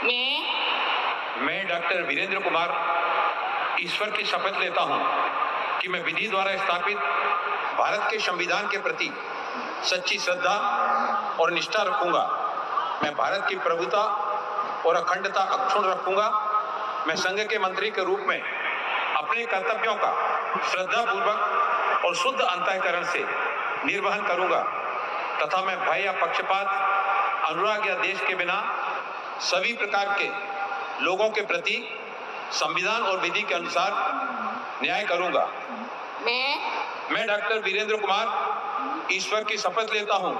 मैं डॉक्टर वीरेंद्र कुमार ईश्वर की शपथ लेता हूं कि मैं विधि द्वारा स्थापित भारत के संविधान के प्रति सच्ची श्रद्धा और निष्ठा रखूंगा। मैं भारत की प्रभुता और अखंडता अक्षुण्ण रखूंगा। मैं संघ के मंत्री के रूप में अपने कर्तव्यों का श्रद्धापूर्वक और शुद्ध अंतःकरण से निर्वहन करूंगा तथा मैं भय या पक्षपात, अनुराग या देश के बिना सभी प्रकार के लोगों के प्रति संविधान और विधि के अनुसार न्याय करूंगा। मैं डॉक्टर वीरेंद्र कुमार ईश्वर की शपथ लेता हूं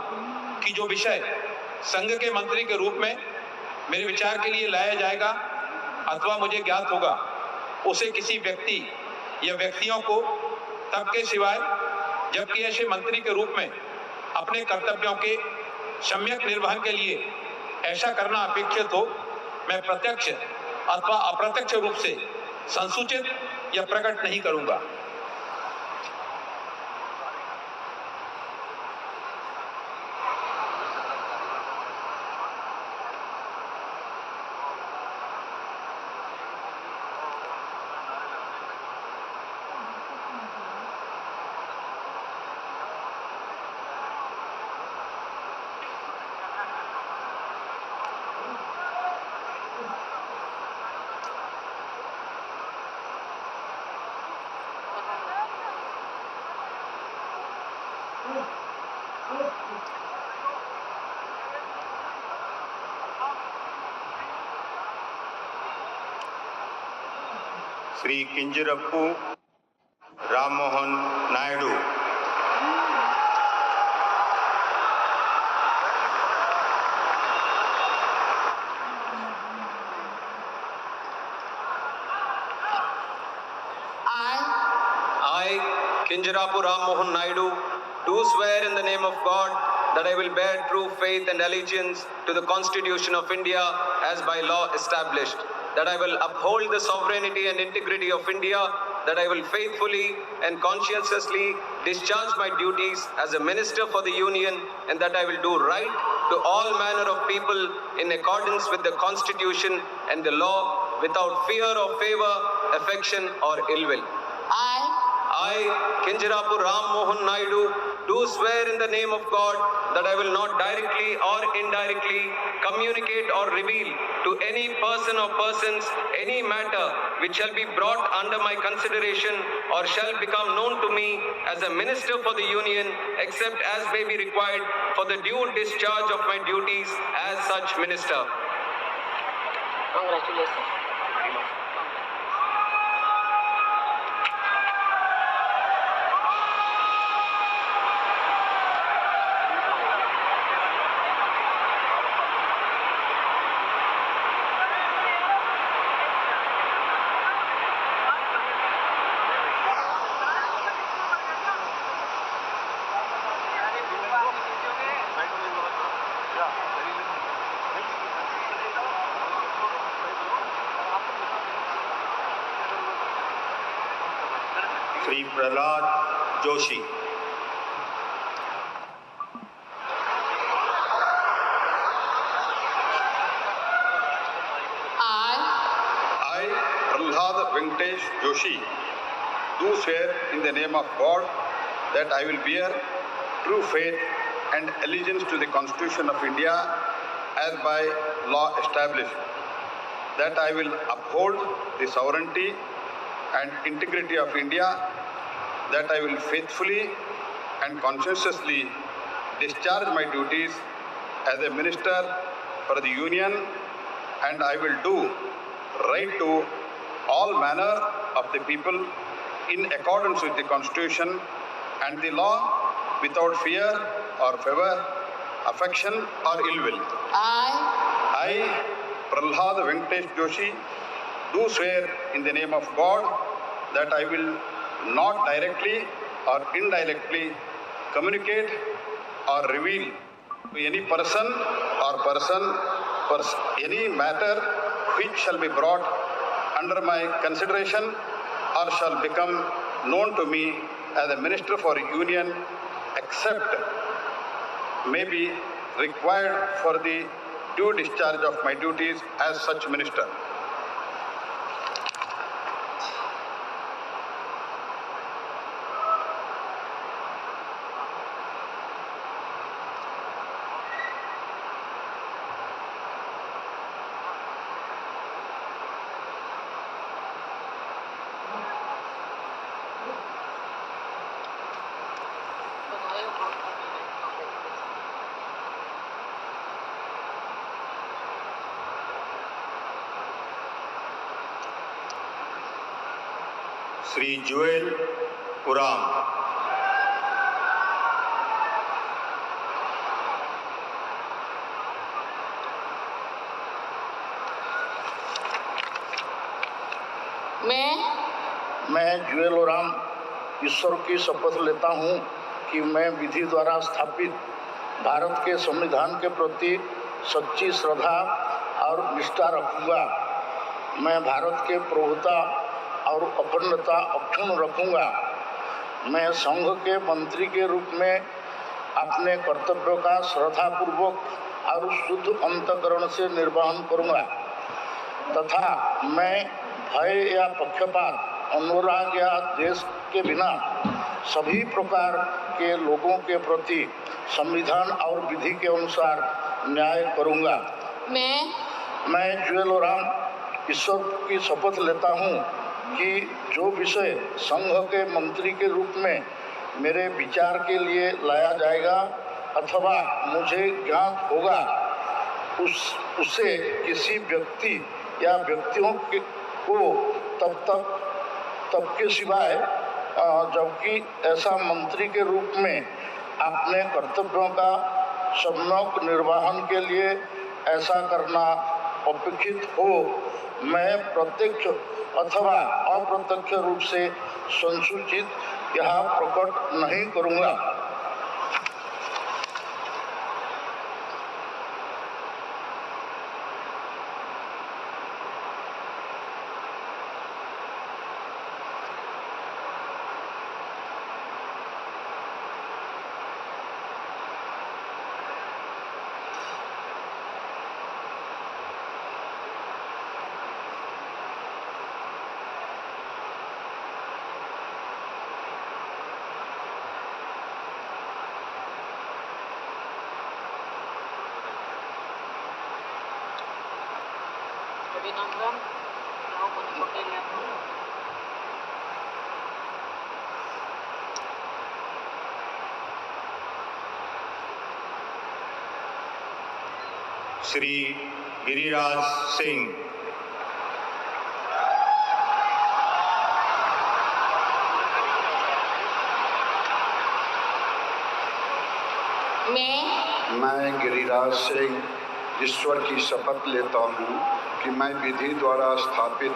कि जो विषय संघ के मंत्री के रूप में मेरे विचार के लिए लाया जाएगा अथवा मुझे ज्ञात होगा, उसे किसी व्यक्ति या व्यक्तियों को तब के सिवाय जबकि ऐसे मंत्री के रूप में अपने कर्तव्यों के सम्यक निर्वहन के लिए ऐसा करना अपेक्षित हो, मैं प्रत्यक्ष अथवा अप्रत्यक्ष रूप से संसूचित या प्रकट नहीं करूंगा। Shri किंजरप्पू Rammohan Naidu. I, Kinjarapu Ram Mohan Naidu, do swear in the name of God that I will bear true faith and allegiance to the Constitution of India as by law established, that I will uphold the sovereignty and integrity of India, that I will faithfully and conscientiously discharge my duties as a Minister for the Union, and that I will do right to all manner of people in accordance with the Constitution and the law without fear or favor, affection or ill will. I, Kinjarapu Ram Mohan Naidu, do swear in the name of God that I will not directly or indirectly communicate or reveal to any person or persons any matter which shall be brought under my consideration or shall become known to me as a Minister for the Union, except as may be required for the due discharge of my duties as such Minister. Congratulations. Shri Prahlad Joshi. I, Prahlad Venkatesh Joshi, do swear in the name of God that I will bear true faith and allegiance to the Constitution of India as by law established, that I will uphold the sovereignty and integrity of India, that I will faithfully and conscientiously discharge my duties as a Minister for the Union, and I will do right to all manner of the people in accordance with the Constitution and the law without fear or favor, affection or ill will. I, Prahlad Venkatesh Joshi, do swear in the name of God that I will not directly or indirectly communicate or reveal to any person or any matter which shall be brought under my consideration or shall become known to me as a Minister for Union, except may be required for the due discharge of my duties as such minister. Shri जुएल उराम, मैं जुएल उराम ईश्वर की शपथ लेता हूँ कि मैं विधि द्वारा स्थापित भारत के संविधान के प्रति सच्ची श्रद्धा और निष्ठा रखूँगा। मैं भारत के प्रभुता और अखंडता अक्षुण्ण रखूँगा। मैं संघ के मंत्री के रूप में अपने कर्तव्यों का श्रद्धापूर्वक और शुद्ध अंतःकरण से निर्वहन करूँगा तथा मैं भय या पक्षपात, अनुराग या देश के बिना सभी प्रकार के लोगों के प्रति संविधान और विधि के अनुसार न्याय करूँगा। मैं जुएल उराम ईश्वर की शपथ लेता हूँ कि जो विषय संघ के मंत्री के रूप में मेरे विचार के लिए लाया जाएगा अथवा मुझे ज्ञात होगा उसे किसी व्यक्ति या व्यक्तियों को तब के सिवाय जबकि ऐसा मंत्री के रूप में अपने कर्तव्यों का सम्यक निर्वहन के लिए ऐसा करना अपेक्षित हो, मैं प्रत्यक्ष अथवा अप्रत्यक्ष रूप से संसूचित यह प्रकट नहीं करूँगा। अभिनंदन श्री गिरिराज सिंह, मैं गिरिराज सिंह ईश्वर की शपथ लेता हूँ कि मैं विधि द्वारा स्थापित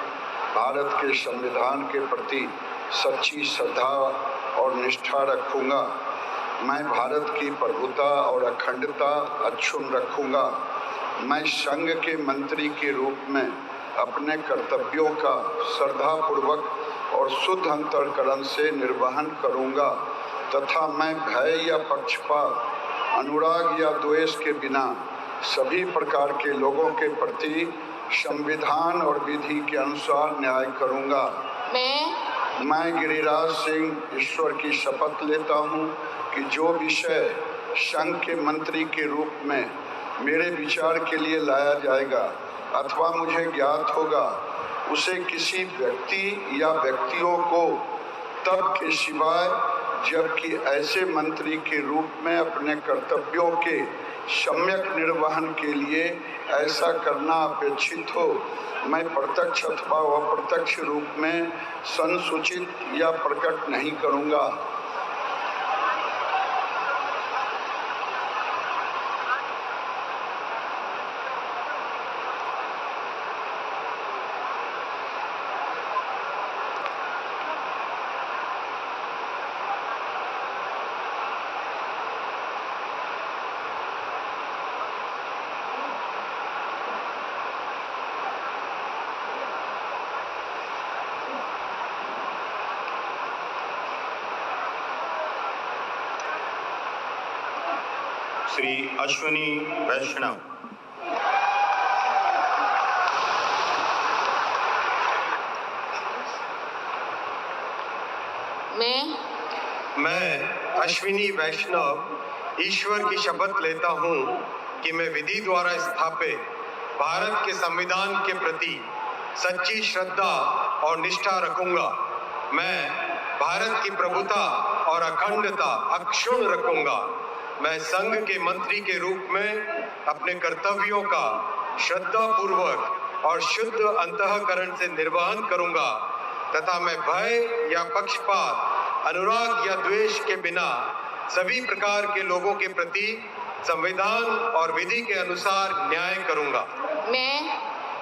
भारत के संविधान के प्रति सच्ची श्रद्धा और निष्ठा रखूँगा। मैं भारत की प्रभुता और अखंडता अक्षुण्ण रखूँगा। मैं संघ के मंत्री के रूप में अपने कर्तव्यों का श्रद्धापूर्वक और शुद्ध अंतःकरण से निर्वहन करूँगा तथा मैं भय या पक्षपात, अनुराग या द्वेष के बिना सभी प्रकार के लोगों के प्रति संविधान और विधि के अनुसार न्याय करूँगा। मैं गिरिराज सिंह ईश्वर की शपथ लेता हूँ कि जो विषय संघ के मंत्री के रूप में मेरे विचार के लिए लाया जाएगा अथवा मुझे ज्ञात होगा उसे किसी व्यक्ति या व्यक्तियों को तब के सिवाय जबकि ऐसे मंत्री के रूप में अपने कर्तव्यों के सम्यक निर्वहन के लिए ऐसा करना अपेक्षित हो, मैं प्रत्यक्ष अथवा अप्रत्यक्ष रूप में संसूचित या प्रकट नहीं करूँगा। श्री अश्विनी वैष्णव, मैं अश्विनी वैष्णव ईश्वर की शपथ लेता हूँ कि मैं विधि द्वारा स्थापित भारत के संविधान के प्रति सच्ची श्रद्धा और निष्ठा रखूंगा। मैं भारत की प्रभुता और अखंडता अक्षुण्ण रखूंगा। मैं संघ के मंत्री के रूप में अपने कर्तव्यों का श्रद्धापूर्वक और शुद्ध अंतःकरण से निर्वहन करूंगा तथा मैं भय या पक्षपात, अनुराग या द्वेष के बिना सभी प्रकार के लोगों के प्रति संविधान और विधि के अनुसार न्याय करूंगा।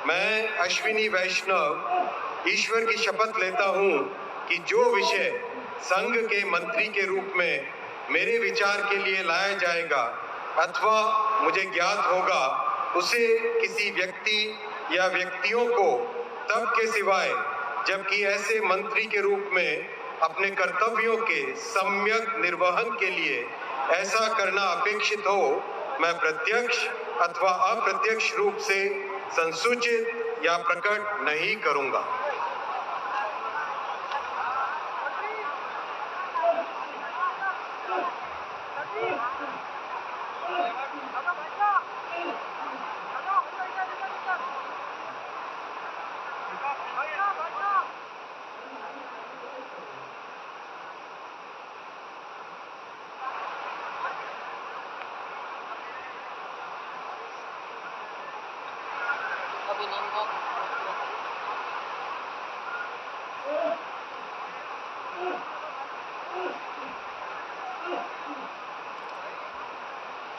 मैं अश्विनी वैष्णव ईश्वर की शपथ लेता हूं कि जो विषय संघ के मंत्री के रूप में मेरे विचार के लिए लाया जाएगा अथवा मुझे ज्ञात होगा उसे किसी व्यक्ति या व्यक्तियों को तब के सिवाय जबकि ऐसे मंत्री के रूप में अपने कर्तव्यों के सम्यक निर्वहन के लिए ऐसा करना अपेक्षित हो, मैं प्रत्यक्ष अथवा अप्रत्यक्ष रूप से संसूचित या प्रकट नहीं करूंगा।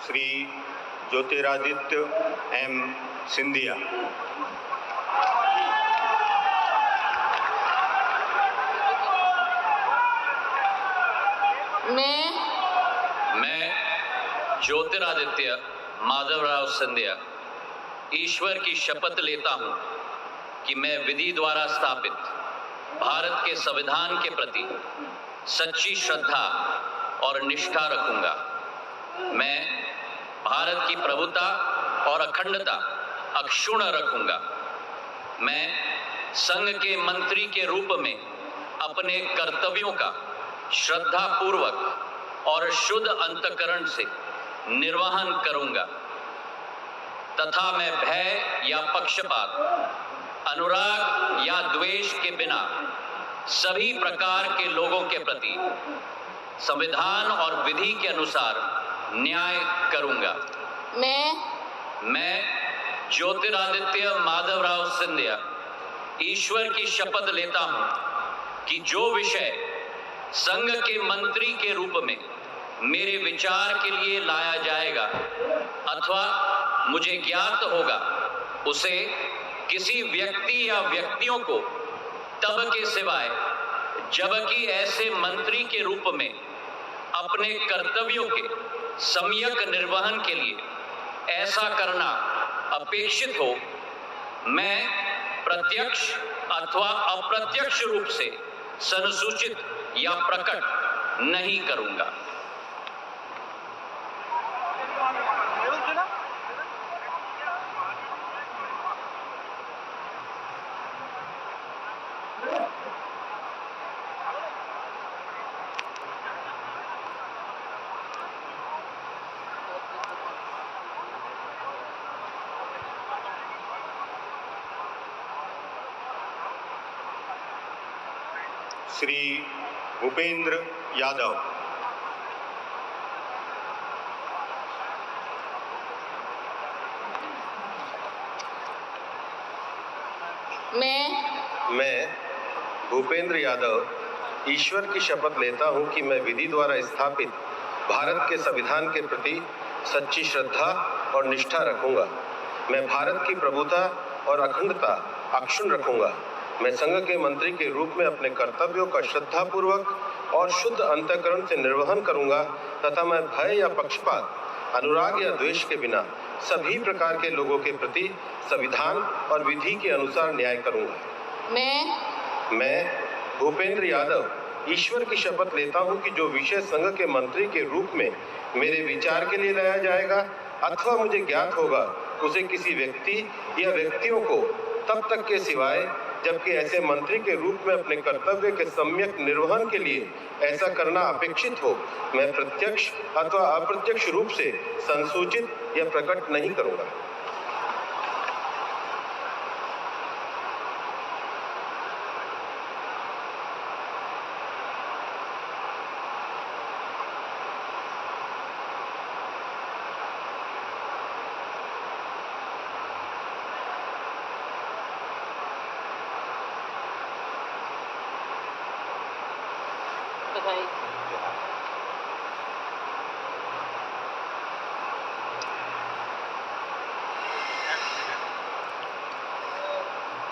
श्री ज्योतिरादित्य एम सिंधिया। मैं ज्योतिरादित्य माधवराव सिंधिया ईश्वर की शपथ लेता हूं कि मैं विधि द्वारा स्थापित भारत के संविधान के प्रति सच्ची श्रद्धा और निष्ठा रखूंगा। मैं भारत की प्रभुता और अखंडता अक्षुण्ण रखूंगा। मैं संघ के मंत्री के रूप में अपने कर्तव्यों का श्रद्धापूर्वक और शुद्ध अंतःकरण से निर्वहन करूंगा तथा मैं भय या पक्षपात, अनुराग या द्वेष के बिना सभी प्रकार के लोगों के प्रति संविधान और विधि के अनुसार न्याय करूंगा। मैं ज्योतिरादित्य माधवराव सिंधिया ईश्वर की शपथ लेता हूं कि जो विषय संघ के मंत्री के रूप में मेरे विचार के लिए लाया जाएगा अथवा मुझे ज्ञात होगा उसे किसी व्यक्ति या व्यक्तियों को तब के सिवाय जबकि ऐसे मंत्री के रूप में अपने कर्तव्यों के सम्यक निर्वहन के लिए ऐसा करना अपेक्षित हो, मैं प्रत्यक्ष अथवा अप्रत्यक्ष रूप से संसूचित या प्रकट नहीं करूंगा। श्री भूपेंद्र यादव। मैं भूपेंद्र यादव ईश्वर की शपथ लेता हूं कि मैं विधि द्वारा स्थापित भारत के संविधान के प्रति सच्ची श्रद्धा और निष्ठा रखूंगा। मैं भारत की प्रभुता और अखंडता अक्षुण्ण रखूंगा। मैं संघ के मंत्री के रूप में अपने कर्तव्यों का श्रद्धापूर्वक और शुद्ध अंतःकरण से निर्वहन करूंगा तथा मैं भय या पक्षपात, अनुराग या द्वेष के बिना सभी प्रकार के लोगों के प्रति संविधान और विधि के अनुसार न्याय करूंगा। मैं भूपेंद्र यादव ईश्वर की शपथ लेता हूं कि जो विषय संघ के मंत्री के रूप में मेरे विचार के लिए लाया जाएगा अथवा मुझे ज्ञात होगा उसे किसी व्यक्ति या व्यक्तियों को तब तक के सिवाय जबकि ऐसे मंत्री के रूप में अपने कर्तव्य के सम्यक निर्वहन के लिए ऐसा करना अपेक्षित हो, मैं प्रत्यक्ष अथवा अप्रत्यक्ष रूप से संसूचित या प्रकट नहीं करूंगा।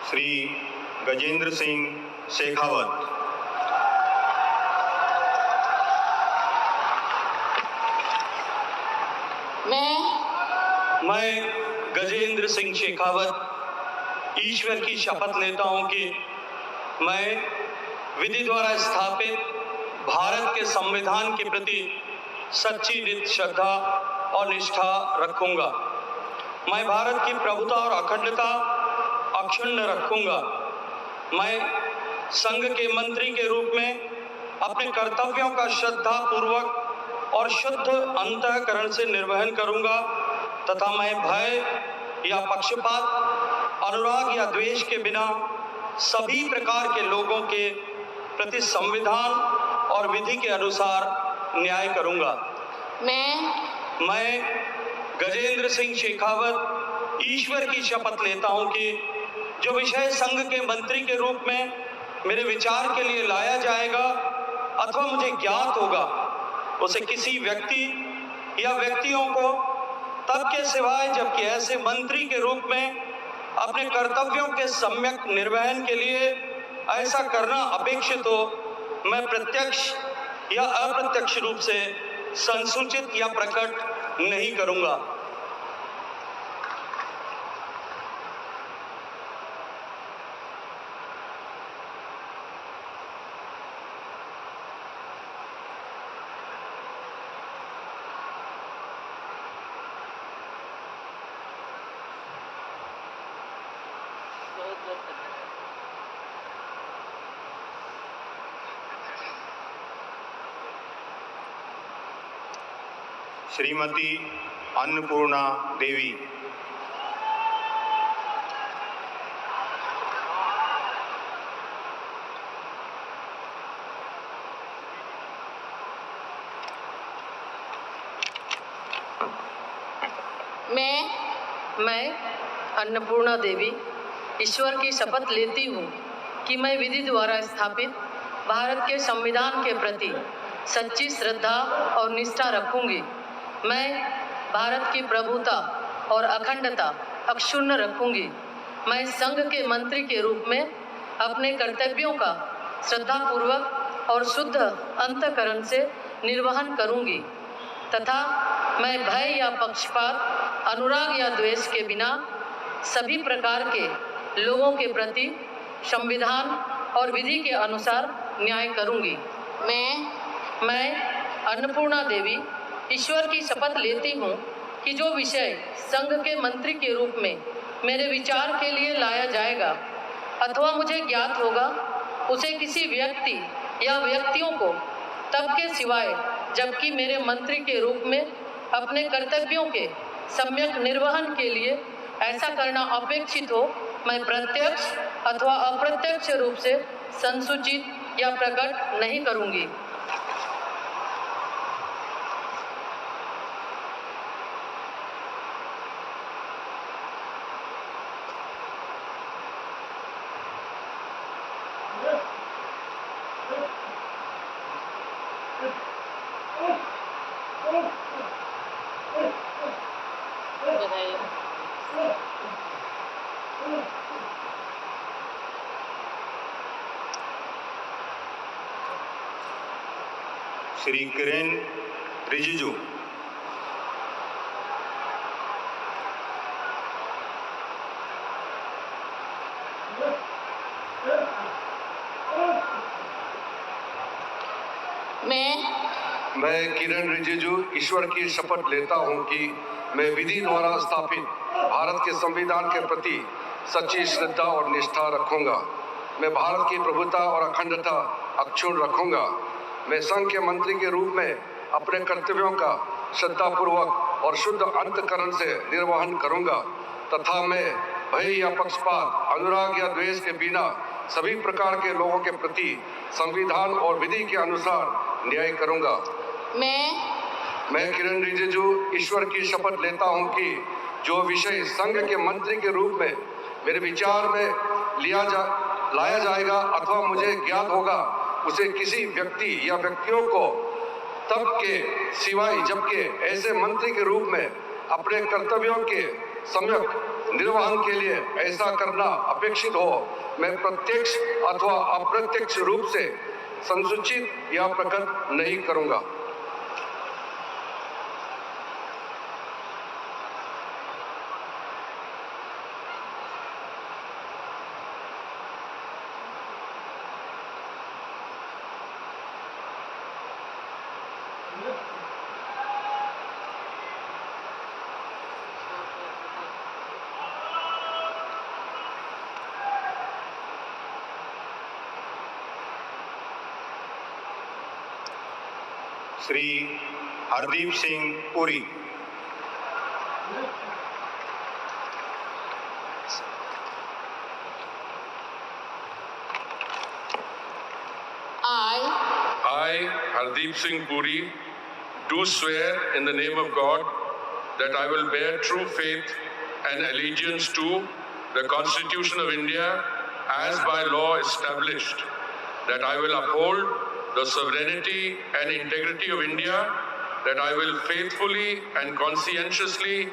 श्री गजेंद्र सिंह शेखावत। मैं गजेंद्र सिंह शेखावत ईश्वर की शपथ लेता हूं कि मैं विधि द्वारा स्थापित भारत के संविधान के प्रति सच्ची नित्य श्रद्धा और निष्ठा रखूंगा। मैं भारत की प्रभुता और अखंडता अक्षुण्ण रखूंगा। मैं संघ के मंत्री के रूप में अपने कर्तव्यों का श्रद्धा पूर्वक और शुद्ध अंतःकरण से निर्वहन करूंगा तथा मैं भय या पक्षपात, अनुराग या द्वेष के बिना सभी प्रकार के लोगों के प्रति संविधान और विधि के अनुसार न्याय करूंगा। मैं गजेंद्र सिंह शेखावत ईश्वर की शपथ लेता हूं कि जो विषय संघ के मंत्री के रूप में मेरे विचार के लिए लाया जाएगा अथवा मुझे ज्ञात होगा, उसे किसी व्यक्ति या व्यक्तियों को तब के सिवाय जबकि ऐसे मंत्री के रूप में अपने कर्तव्यों के सम्यक निर्वहन के लिए ऐसा करना अपेक्षित हो, मैं प्रत्यक्ष या अप्रत्यक्ष रूप से संसूचित या प्रकट नहीं करूंगा। श्रीमती अन्नपूर्णा देवी। मैं अन्नपूर्णा देवी ईश्वर की शपथ लेती हूँ कि मैं विधि द्वारा स्थापित भारत के संविधान के प्रति सच्ची श्रद्धा और निष्ठा रखूंगी। मैं भारत की प्रभुता और अखंडता अक्षुण्ण रखूंगी। मैं संघ के मंत्री के रूप में अपने कर्तव्यों का श्रद्धापूर्वक और शुद्ध अंतःकरण से निर्वहन करूंगी तथा मैं भय या पक्षपात, अनुराग या द्वेष के बिना सभी प्रकार के लोगों के प्रति संविधान और विधि के अनुसार न्याय करूंगी। मैं अन्नपूर्णा देवी ईश्वर की शपथ लेती हूँ कि जो विषय संघ के मंत्री के रूप में मेरे विचार के लिए लाया जाएगा अथवा मुझे ज्ञात होगा, उसे किसी व्यक्ति या व्यक्तियों को तब के सिवाय जबकि मेरे मंत्री के रूप में अपने कर्तव्यों के सम्यक निर्वहन के लिए ऐसा करना अपेक्षित हो, मैं प्रत्यक्ष अथवा अप्रत्यक्ष रूप से संसूचित या प्रकट नहीं करूंगी। श्री किरेन रिजिजू। मैं किरण रिजिजू ईश्वर की शपथ लेता हूं कि मैं विधि द्वारा स्थापित भारत के संविधान के प्रति सच्ची श्रद्धा और निष्ठा रखूंगा। मैं भारत की प्रभुता और अखंडता अक्षुण्ण रखूंगा। मैं संघ के मंत्री के रूप में अपने कर्तव्यों का श्रद्धापूर्वक और शुद्ध अंतःकरण से निर्वहन करूंगा तथा मैं भय या पक्षपात, अनुराग या द्वेष के बिना सभी प्रकार के लोगों के प्रति संविधान और विधि के अनुसार न्याय करूंगा। मैं किरण रिजिजू ईश्वर की शपथ लेता हूं कि जो विषय संघ के मंत्री के रूप में मेरे विचार में लाया जाएगा अथवा मुझे ज्ञात होगा उसे किसी व्यक्ति या व्यक्तियों को तब के सिवाय जबकि ऐसे मंत्री के रूप में अपने कर्तव्यों के सम्यक निर्वहन के लिए ऐसा करना अपेक्षित हो, मैं प्रत्यक्ष अथवा अप्रत्यक्ष रूप से संसूचित या प्रकट नहीं करूंगा। Shri Hardeep Singh Puri. I, Hardeep Singh Puri, do swear in the name of God that I will bear true faith and allegiance to the Constitution of India as by law established, that I will uphold the sovereignty and integrity of India, that I will faithfully and conscientiously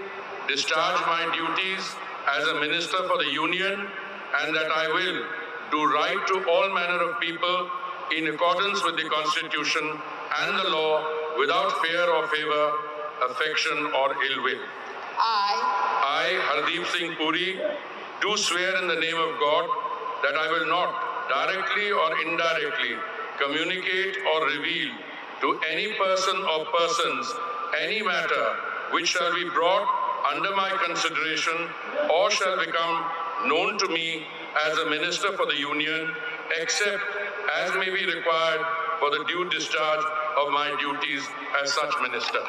discharge my duties as a Minister for the Union, and that I will do right to all manner of people in accordance with the Constitution and the law without fear or favor, affection or ill will. I, Hardeep Singh Puri, do swear in the name of God that I will not directly or indirectly communicate or reveal to any person or persons any matter which shall be brought under my consideration or shall become known to me as a Minister for the Union, except as may be required for the due discharge of my duties as such Minister.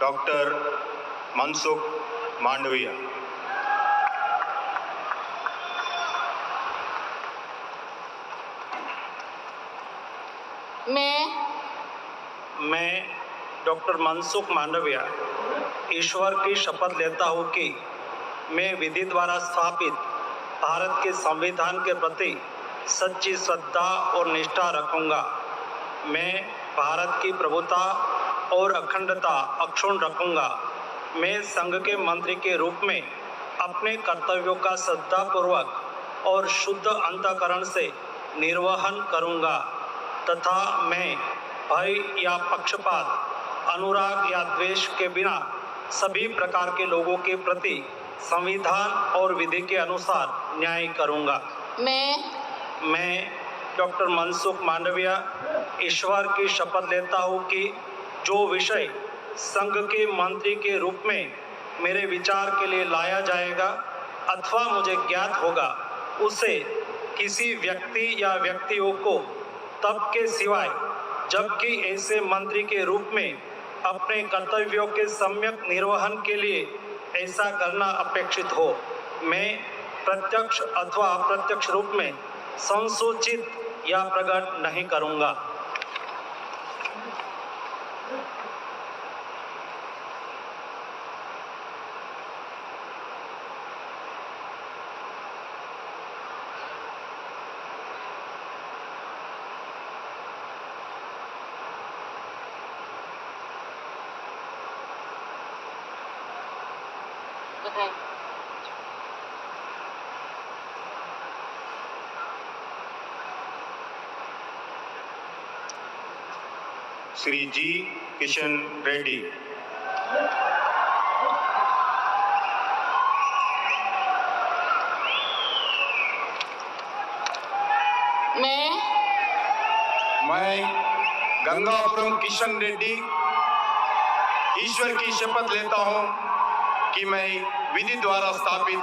Doctor Mansukh Mandaviya. मैं doctor Mansukh Mandaviya ईश्वर की शपथ लेता हूँ कि मैं विधि द्वारा स्थापित भारत के संविधान के प्रति सच्ची श्रद्धा और निष्ठा रखूँगा। मैं भारत की प्रभुता और अखंडता अक्षुण्ण रखूँगा। मैं संघ के मंत्री के रूप में अपने कर्तव्यों का श्रद्धापूर्वक और शुद्ध अंतःकरण से निर्वहन करूँगा तथा मैं भय या पक्षपात, अनुराग या द्वेष के बिना सभी प्रकार के लोगों के प्रति संविधान और विधि के अनुसार न्याय करूँगा। मैं डॉक्टर मनसुख मांडविया ईश्वर की शपथ लेता हूँ कि जो विषय संघ के मंत्री के रूप में मेरे विचार के लिए लाया जाएगा अथवा मुझे ज्ञात होगा उसे किसी व्यक्ति या व्यक्तियों को तब के सिवाय जबकि ऐसे मंत्री के रूप में अपने कर्तव्यों के सम्यक निर्वहन के लिए ऐसा करना अपेक्षित हो, मैं प्रत्यक्ष अथवा अप्रत्यक्ष रूप में संसूचित या प्रकट नहीं करूँगा। श्री जी किशन रेड्डी। मैं गंगापुरम किशन रेड्डी ईश्वर की शपथ लेता हूं कि मैं विधि द्वारा स्थापित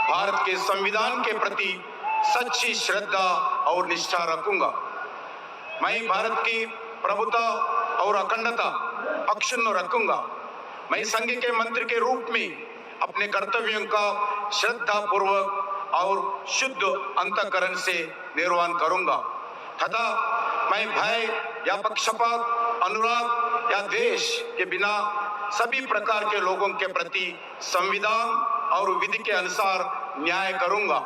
भारत के संविधान के प्रति सच्ची श्रद्धा और निष्ठा रखूंगा। मैं भारत की प्रभुता और अखंडता अक्षुण्ण रखूंगा। मैं संघ के मंत्री के रूप में अपने कर्तव्यों का श्रद्धा पूर्वक और शुद्ध अंतःकरण से निर्वहन करूंगा तथा मैं भय या पक्षपात, अनुराग या द्वेष के बिना सभी प्रकार के लोगों के प्रति संविधान और विधि के अनुसार न्याय करूंगा।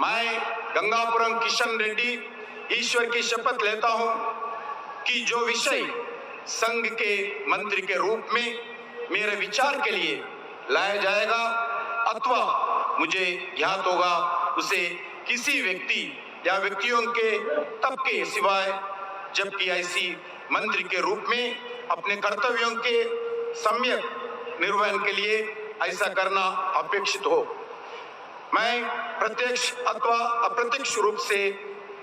मैं गंगापुरम किशन रेड्डी ईश्वर की शपथ लेता हूं कि जो विषय संघ के मंत्री के रूप में मेरे विचार के लिए लाया जाएगा अथवा मुझे ज्ञात होगा उसे किसी व्यक्ति या व्यक्तियों के तब के सिवाय जबकि ऐसी मंत्री के रूप में अपने कर्तव्यों के सम्यक निर्वहन के लिए ऐसा करना अपेक्षित हो, मैं प्रत्यक्ष अथवा अप्रत्यक्ष रूप से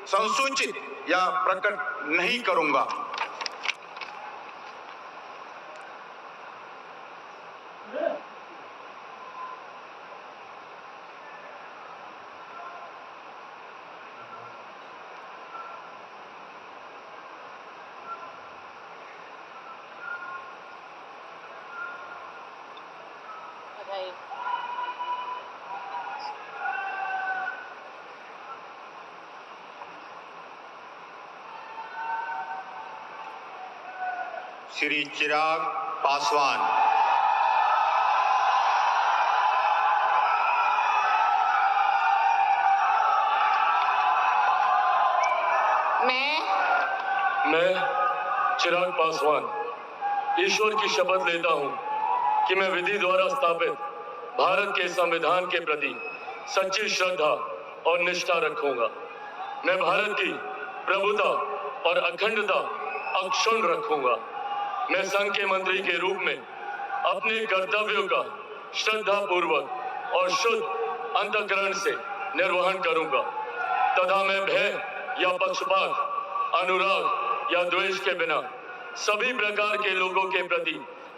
संसूचित या प्रकट नहीं करूंगा। श्री चिराग पासवान। मैं चिराग पासवान ईश्वर की शपथ लेता हूं कि मैं विधि द्वारा स्थापित भारत के संविधान के प्रति सच्ची श्रद्धा और निष्ठा रखूंगा। मैं भारत की प्रभुता और अखंडता अक्षुण्ण रखूंगा। मैं संघ के मंत्री के रूप में अपने कर्तव्यों का श्रद्धा पूर्वक और शुद्ध अंतःकरण से निर्वहन करूंगा तथा मैं भय या पक्षपात, अनुराग या द्वेष के बिना सभी प्रकार के लोगों के प्रति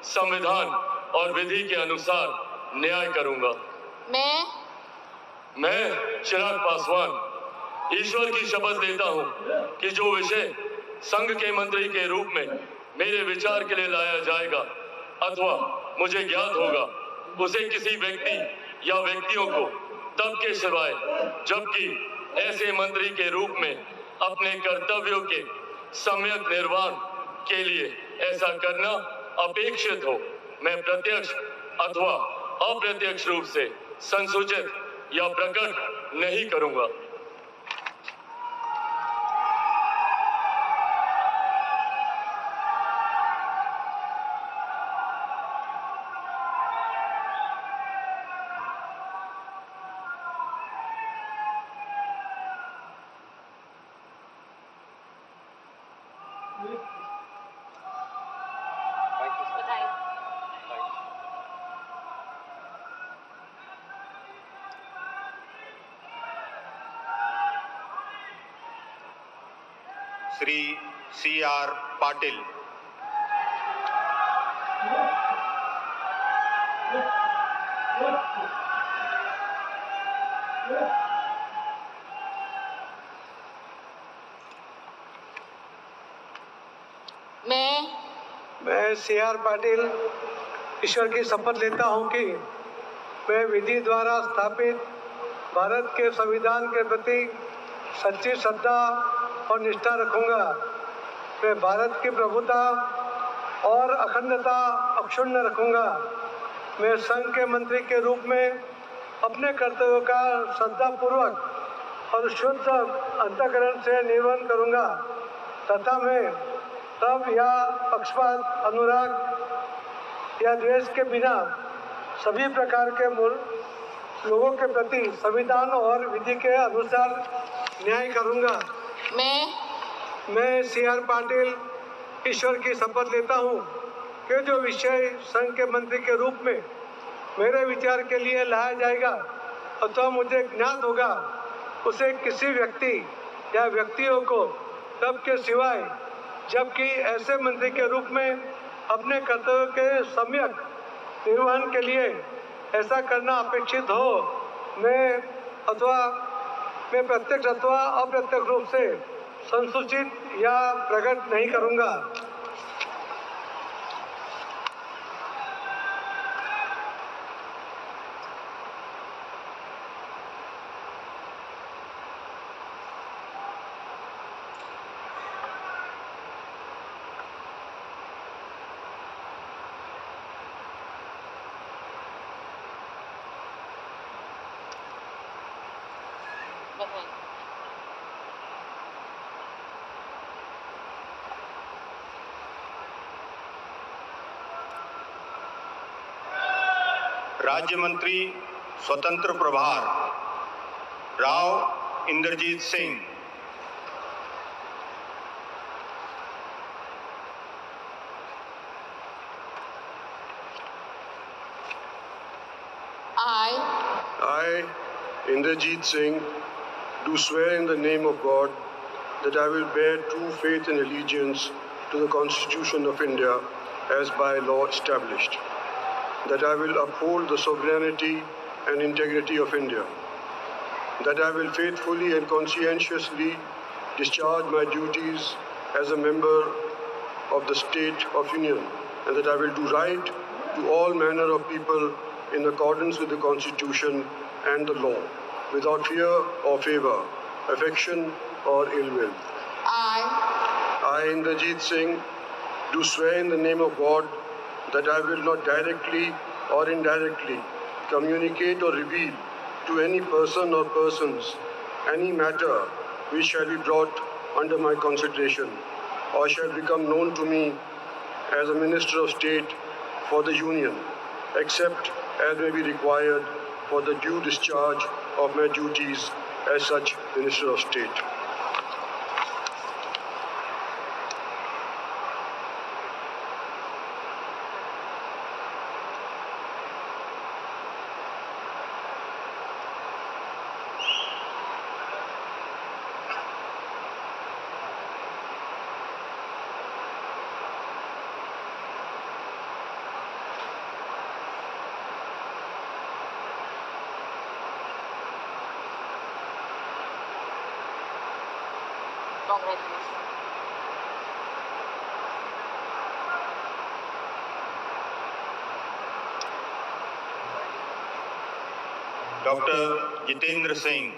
संविधान और विधि के अनुसार न्याय करूंगा। मैं चिराग पासवान ईश्वर की शपथ लेता हूं कि जो विषय संघ के मंत्री के रूप में मेरे विचार के लिए लाया जाएगा अथवा मुझे ज्ञात होगा उसे किसी व्यक्ति या व्यक्तियों को तब के सिवाय जबकि ऐसे मंत्री के रूप में अपने कर्तव्यों के सम्यक निर्वहन के लिए ऐसा करना अपेक्षित हो, मैं प्रत्यक्ष अथवा अप्रत्यक्ष रूप से संसूचित या प्रकट नहीं करूंगा। श्री C.R. पाटिल। मैं C.R. पाटिल ईश्वर की शपथ लेता हूं कि मैं विधि द्वारा स्थापित भारत के संविधान के प्रति सच्ची श्रद्धा और निष्ठा रखूंगा। मैं भारत की प्रभुता और अखंडता अक्षुण्ण रखूंगा। मैं संघ के मंत्री के रूप में अपने कर्तव्यों का श्रद्धापूर्वक और शुद्ध अंतःकरण से निर्वहन करूंगा तथा मैं तब या पक्षपात, अनुराग या द्वेष के बिना सभी प्रकार के लोगों के प्रति संविधान और विधि के अनुसार न्याय करूंगा। मैं C.R. पाटिल ईश्वर की शपथ लेता हूँ कि जो विषय संघ के मंत्री के रूप में मेरे विचार के लिए लाया जाएगा अथवा मुझे ज्ञात होगा, उसे किसी व्यक्ति या व्यक्तियों को तब के सिवाय जबकि ऐसे मंत्री के रूप में अपने कर्तव्य के सम्यक निर्वहन के लिए ऐसा करना अपेक्षित हो, मैं प्रत्यक्ष अथवा अप्रत्यक्ष रूप से संसूचित या प्रकट नहीं करूँगा। राज्य मंत्री स्वतंत्र प्रभार Rao Inderjeet Singh. I, Inderjeet Singh, do swear in the name of God that I will bear true faith and allegiance to the Constitution of India as by law established, that I will uphold the sovereignty and integrity of India, that I will faithfully and conscientiously discharge my duties as a member of the State of Union, and that I will do right to all manner of people in accordance with the Constitution and the law, without fear or favor, affection or ill will. I, Inderjeet Singh, do swear in the name of God that I will not directly or indirectly communicate or reveal to any person or persons any matter which shall be brought under my consideration or shall become known to me as a Minister of State for the Union, except as may be required for the due discharge of my duties as such Minister of State. Doctor Jitendra Singh.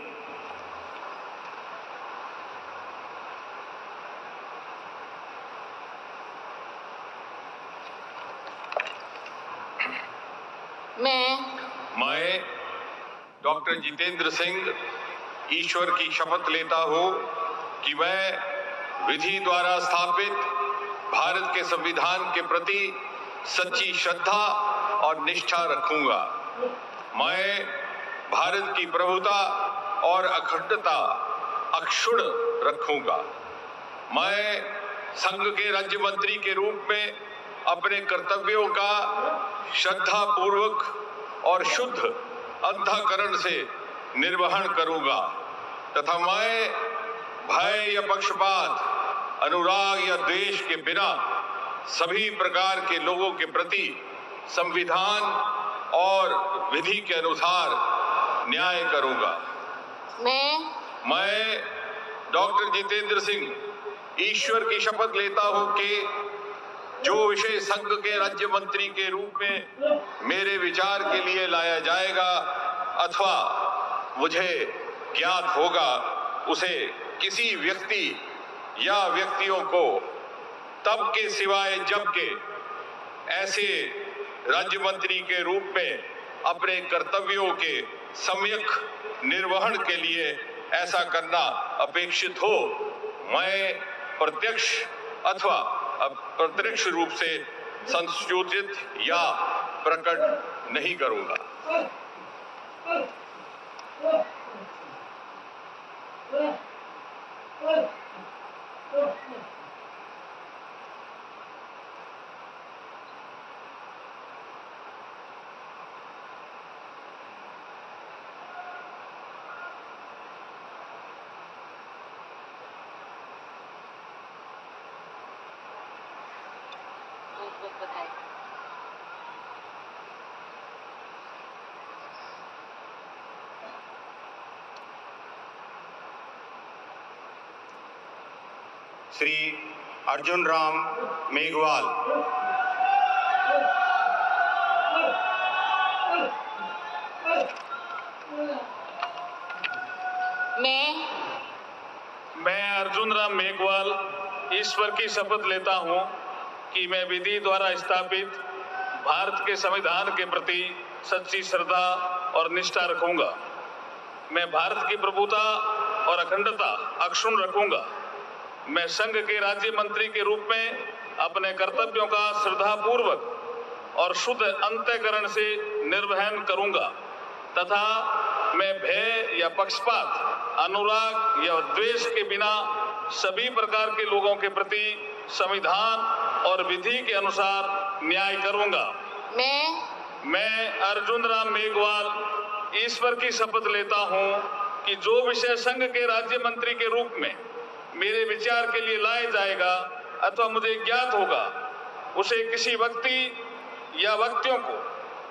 मैं doctor Jitendra Singh ईश्वर की शपथ लेता हूँ कि मैं विधि द्वारा स्थापित भारत के संविधान के प्रति सच्ची श्रद्धा और निष्ठा रखूंगा। मैं भारत की प्रभुता और अखंडता अक्षुण्ण रखूंगा। मैं संघ के राज्य मंत्री के रूप में अपने कर्तव्यों का श्रद्धा पूर्वक और शुद्ध अंतःकरण से निर्वहन करूंगा तथा मैं भय या पक्षपात, अनुराग या द्वेष के बिना सभी प्रकार के लोगों के प्रति संविधान और विधि के अनुसार न्याय करूंगा। मैं डॉक्टर जितेंद्र सिंह ईश्वर की शपथ लेता हूं कि जो विषय संघ के राज्य मंत्री के रूप में मेरे विचार के लिए लाया जाएगा अथवा मुझे ज्ञात होगा, उसे किसी व्यक्ति या व्यक्तियों को तब के सिवाय जबकि ऐसे राज्य मंत्री के रूप में अपने कर्तव्यों के सम्यक निर्वहन के लिए ऐसा करना अपेक्षित हो, मैं प्रत्यक्ष अथवा अप्रत्यक्ष रूप से संसूचित या प्रकट नहीं करूंगा। श्री अर्जुन राम मेघवाल, मैं अर्जुन राम मेघवाल ईश्वर की शपथ लेता हूं कि मैं विधि द्वारा स्थापित भारत के संविधान के प्रति सच्ची श्रद्धा और निष्ठा रखूंगा। मैं भारत की प्रभुता और अखंडता अक्षुण्ण रखूंगा। मैं संघ के राज्य मंत्री के रूप में अपने कर्तव्यों का श्रद्धापूर्वक और शुद्ध अंतःकरण से निर्वहन करूंगा तथा मैं भय या पक्षपात, अनुराग या द्वेष के बिना सभी प्रकार के लोगों के प्रति संविधान और विधि के अनुसार न्याय करूंगा। मैं अर्जुन राम मेघवाल ईश्वर की शपथ लेता हूं कि जो विषय संघ के राज्य मंत्री के रूप में मेरे विचार के लिए लाया जाएगा अथवा मुझे ज्ञात होगा, उसे किसी व्यक्ति या व्यक्तियों को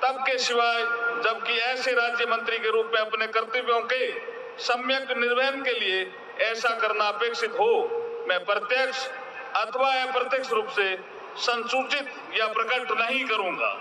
तब के सिवाय जबकि ऐसे राज्य मंत्री के रूप में अपने कर्तव्यों के सम्यक निर्वहन के लिए ऐसा करना अपेक्षित हो, मैं प्रत्यक्ष अथवा अप्रत्यक्ष रूप से संसूचित या प्रकट नहीं करूंगा।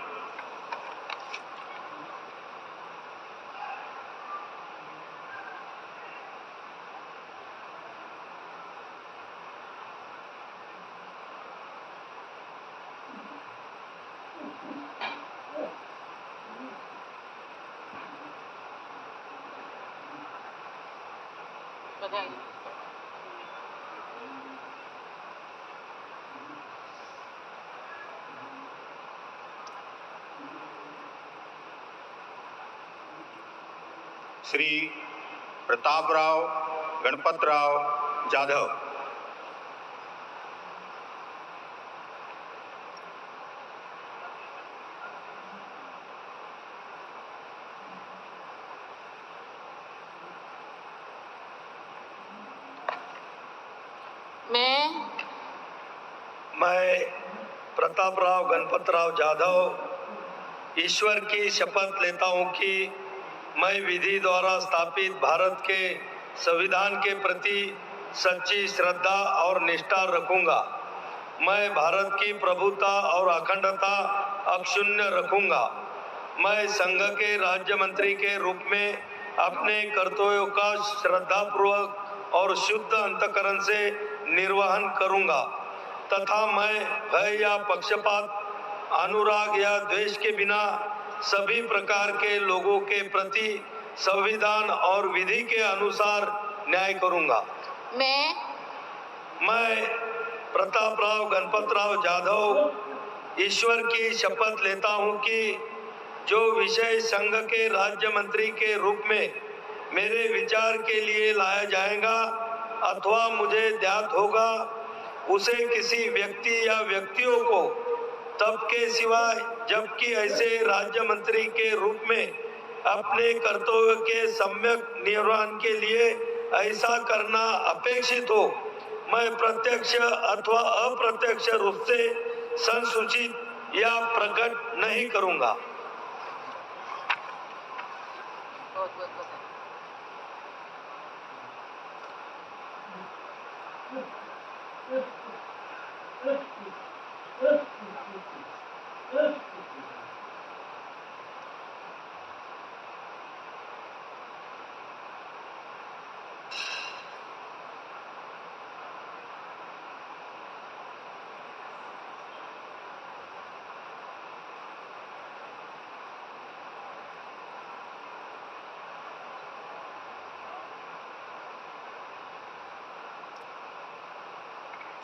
श्री प्रतापराव गणपतराव जाधव, मैं प्रतापराव गणपतराव जाधव ईश्वर की शपथ लेता हूं कि मैं विधि द्वारा स्थापित भारत के संविधान के प्रति सच्ची श्रद्धा और निष्ठा रखूंगा। मैं भारत की प्रभुता और अखंडता अक्षुण्ण रखूंगा। मैं संघ के राज्य मंत्री के रूप में अपने कर्तव्यों का श्रद्धापूर्वक और शुद्ध अंतःकरण से निर्वहन करूंगा तथा मैं भय या पक्षपात, अनुराग या द्वेष के बिना सभी प्रकार के लोगों के प्रति संविधान और विधि के अनुसार न्याय करूंगा। मैं प्रतापराव गणपतराव जाधव ईश्वर की शपथ लेता हूं कि जो विषय संघ के राज्य मंत्री के रूप में मेरे विचार के लिए लाया जाएगा अथवा मुझे ज्ञात होगा, उसे किसी व्यक्ति या व्यक्तियों को तब के सिवाय जबकि ऐसे राज्य मंत्री के रूप में अपने कर्तव्य के सम्यक निर्वहन के लिए ऐसा करना अपेक्षित हो, मैं प्रत्यक्ष अथवा अप्रत्यक्ष रूप से संसूचित या प्रकट नहीं करूंगा।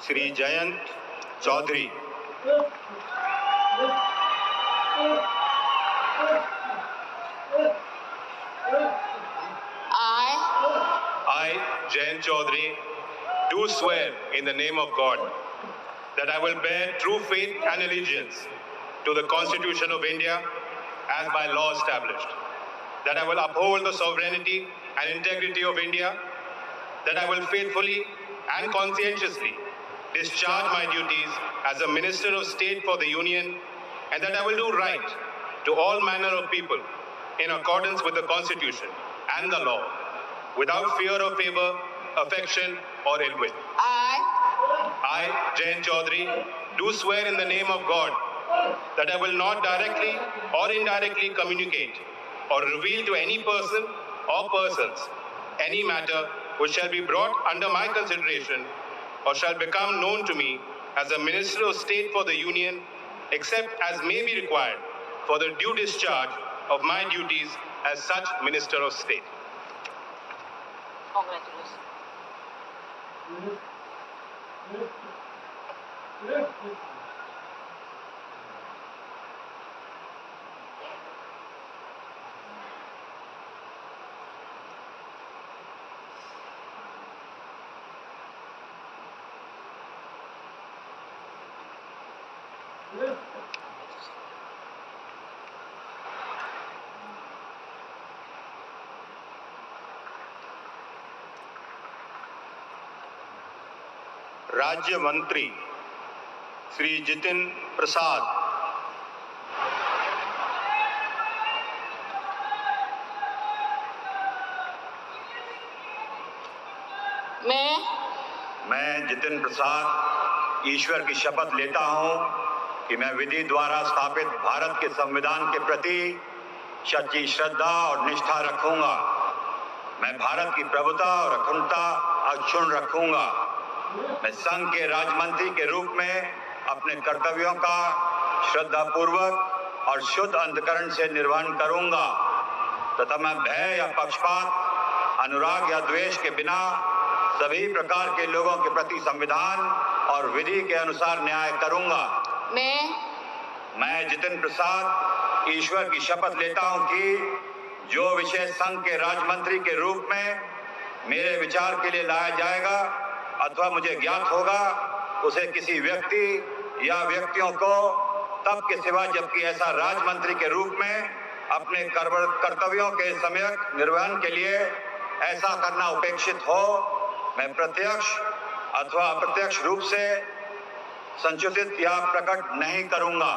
Shri Jayant Chaudhary, I, Jayant Chaudhary, do swear in the name of God that I will bear true faith and allegiance to the Constitution of India as by law established, that I will uphold the sovereignty and integrity of India, that I will faithfully and conscientiously discharge my duties as a Minister of State for the Union, and that I will do right to all manner of people in accordance with the Constitution and the law, without fear or favor, affection or ill will. I, I, Jayan Chaudhary, do swear in the name of God that I will not directly or indirectly communicate or reveal to any person or persons any matter which shall be brought under my consideration or shall become known to me as a Minister of State for the Union, except as may be required for the due discharge of my duties as such Minister of State. Congratulations. राज्य मंत्री श्री जितिन प्रसाद। मैं जितिन प्रसाद ईश्वर की शपथ लेता हूं कि मैं विधि द्वारा स्थापित भारत के संविधान के प्रति सच्ची श्रद्धा और निष्ठा रखूंगा। मैं भारत की प्रभुता और अखंडता अक्षुण्ण रखूंगा। मैं संघ के राज्यमंत्री के रूप में अपने कर्तव्यों का श्रद्धापूर्वक और शुद्ध अंतःकरण से निर्वहन करूंगा तथा मैं भय या पक्षपात, अनुराग या द्वेष के बिना सभी प्रकार के लोगों के प्रति संविधान और विधि के अनुसार न्याय करूंगा। मैं जितिन प्रसाद ईश्वर की शपथ लेता हूं कि जो विषय संघ के राज्यमंत्री के रूप में मेरे विचार के लिए लाया जाएगा अथवा मुझे ज्ञात होगा, उसे किसी व्यक्ति या व्यक्तियों को तब के सिवा जबकि ऐसा राज्यमंत्री के रूप में अपने कर्तव्यों के सम्यक निर्वहन के लिए ऐसा करना उपेक्षित हो, मैं प्रत्यक्ष अथवा अप्रत्यक्ष रूप से संचित या प्रकट नहीं करूंगा।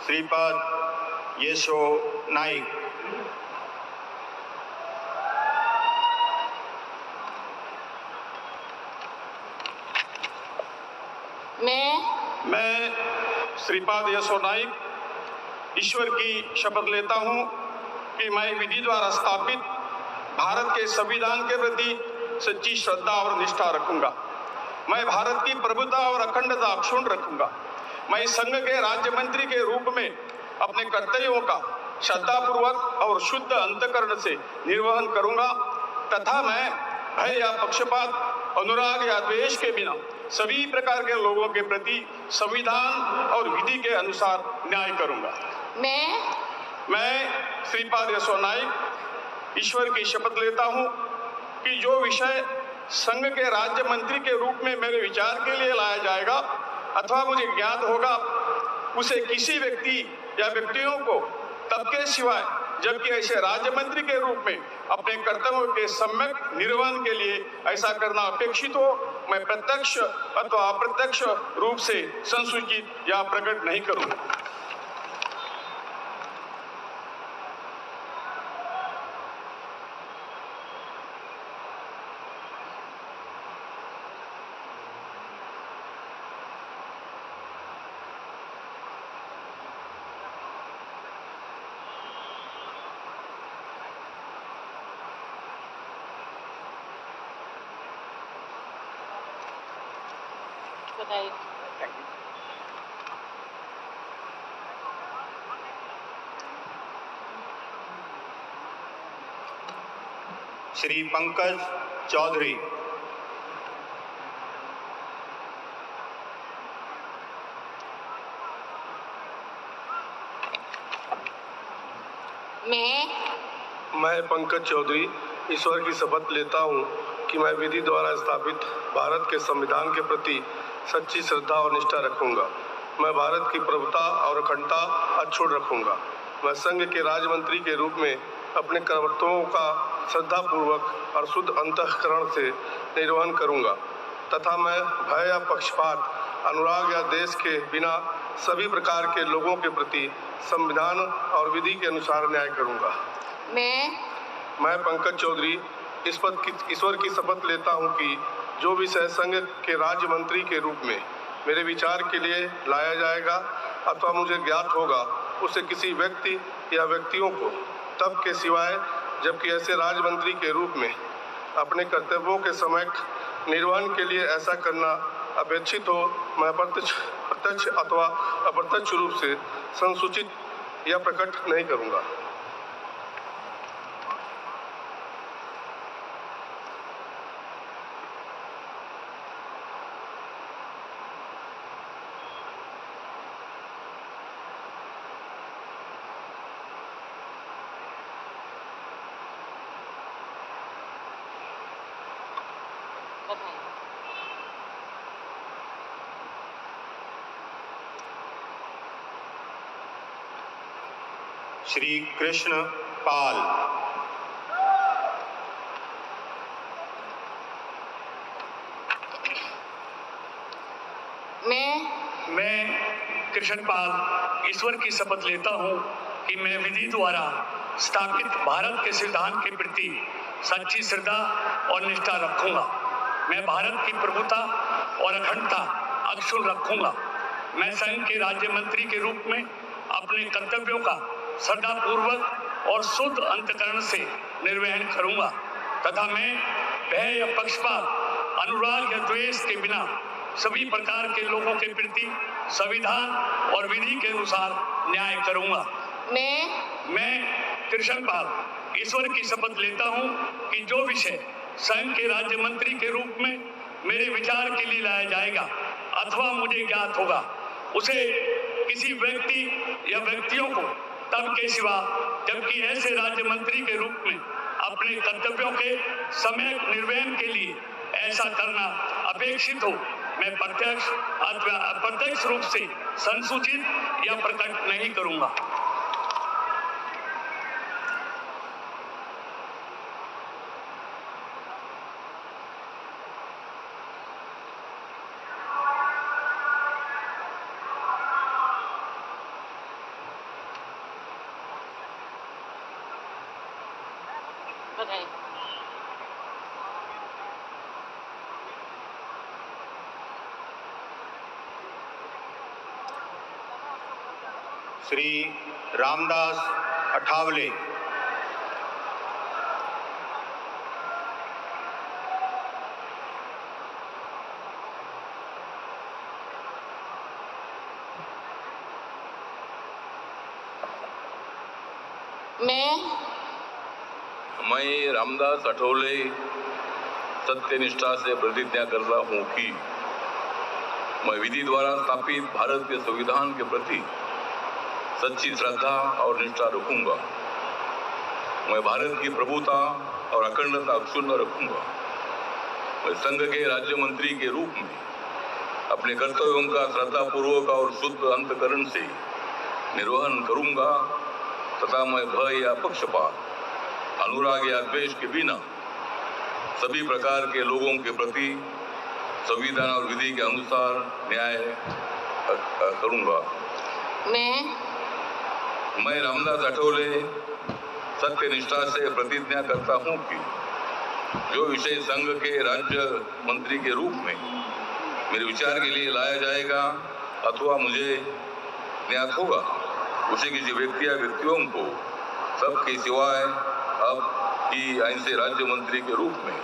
श्रीपाद येशो नाइक। मैं श्रीपाद येशो नाइक ईश्वर की शपथ लेता हूं कि मैं विधि द्वारा स्थापित भारत के संविधान के प्रति सच्ची श्रद्धा और निष्ठा रखूंगा। मैं भारत की प्रभुता और अखंडता अक्षुण्ण रखूंगा। मैं संघ के राज्य मंत्री के रूप में अपने कर्तव्यों का श्रद्धापूर्वक और शुद्ध अंतःकरण से निर्वहन करूंगा तथा मैं भय या पक्षपात, अनुराग या द्वेष के बिना सभी प्रकार के लोगों के प्रति संविधान और विधि के अनुसार न्याय करूंगा। मैं श्रीपाद येशो नाइक ईश्वर की शपथ लेता हूं कि जो विषय संघ के राज्य मंत्री के रूप में मेरे विचार के लिए लाया जाएगा अथवा मुझे ज्ञात होगा, उसे किसी व्यक्ति या व्यक्तियों को तब के सिवाय जबकि ऐसे राज्य मंत्री के रूप में अपने कर्तव्यों के सम्यक निर्वहन के लिए ऐसा करना अपेक्षित हो, मैं प्रत्यक्ष अथवा अप्रत्यक्ष रूप से संसूचित या प्रकट नहीं करूंगा। श्री पंकज चौधरी। मैं पंकज चौधरी ईश्वर की शपथ लेता हूं कि मैं विधि द्वारा स्थापित भारत के संविधान के प्रति सच्ची श्रद्धा और निष्ठा रखूंगा। मैं भारत की प्रभुता और अखंडता अक्षुण्ण रखूंगा। मैं संघ के राज्य मंत्री के रूप में अपने कर्तव्यों का श्रद्धापूर्वक और शुद्ध अंतःकरण से निर्वहन करूंगा तथा मैं भय या पक्षपात, अनुराग या देश के बिना सभी प्रकार के लोगों के प्रति संविधान और विधि के अनुसार न्याय करूंगा। मैं पंकज चौधरी ईश्वर की शपथ लेता हूं कि जो विषय संघ के राज्य मंत्री के रूप में मेरे विचार के लिए लाया जाएगा अथवा मुझे ज्ञात होगा, उसे किसी व्यक्ति या व्यक्तियों को तब के सिवाय जबकि ऐसे राज्य मंत्री के रूप में अपने कर्तव्यों के समयक निर्वहन के लिए ऐसा करना अपेक्षित हो, मैं प्रत्यक्ष अथवा अप्रत्यक्ष रूप से संसूचित या प्रकट नहीं करूंगा। श्री कृष्ण पाल। मैं कृष्ण पाल ईश्वर की शपथ लेता हूं कि मैं विधि द्वारा स्थापित भारत के संविधान के प्रति सच्ची श्रद्धा और निष्ठा रखूंगा। मैं भारत की प्रभुता और अखंडता अक्षुण्ण रखूंगा। मैं संघ के राज्य मंत्री के रूप में अपने कर्तव्यों का श्रद्धापूर्वक और शुद्ध अंतःकरण से निर्वहन करूंगा तथा मैं भय या पक्षपात, अनुराग या द्वेष के बिना सभी प्रकार के लोगों के प्रति संविधान और विधि के अनुसार न्याय करूंगा। मैं कृष्ण पाल ईश्वर की शपथ लेता हूं कि जो विषय संघ के राज्य मंत्री के रूप में मेरे विचार के लिए लाया जाएगा अथवा मुझे ज्ञात होगा, उसे किसी व्यक्ति या व्यक्तियों को तब के सिवा जबकि ऐसे राज्य मंत्री के रूप में अपने कर्तव्यों के समय निर्वहन के लिए ऐसा करना अपेक्षित हो, मैं प्रत्यक्ष अथवा अप्रत्यक्ष रूप से संसूचित या प्रकट नहीं करूंगा। श्री रामदास अठावले। मैं रामदास अठौले सत्यनिष्ठा से प्रतिज्ञा करता हूँ कि मैं विधि द्वारा स्थापित भारत के संविधान के प्रति सच्ची श्रद्धा और निष्ठा रखूंगा। मैं भारत की प्रभुता और अखंडता अक्षुण्ण रखूंगा। मैं संघ के राज्य मंत्री के रूप में अपने कर्तव्यों का श्रद्धापूर्वक और शुद्ध अंतःकरण से निर्वहन करूंगा तथा मैं भय या पक्षपात, अनुराग या द्वेष के बिना सभी प्रकार के लोगों के प्रति संविधान और विधि के अनुसार न्याय करूंगा। मैं रामदास अठौले सत्यनिष्ठा से प्रतिज्ञा करता हूं कि जो विषय संघ के राज्य मंत्री के रूप में मेरे विचार के लिए लाया जाएगा अथवा मुझे ज्ञात होगा, उसे किसी व्यक्ति या व्यक्तियों को सबके सिवाय अब की ऐसे राज्य मंत्री के रूप में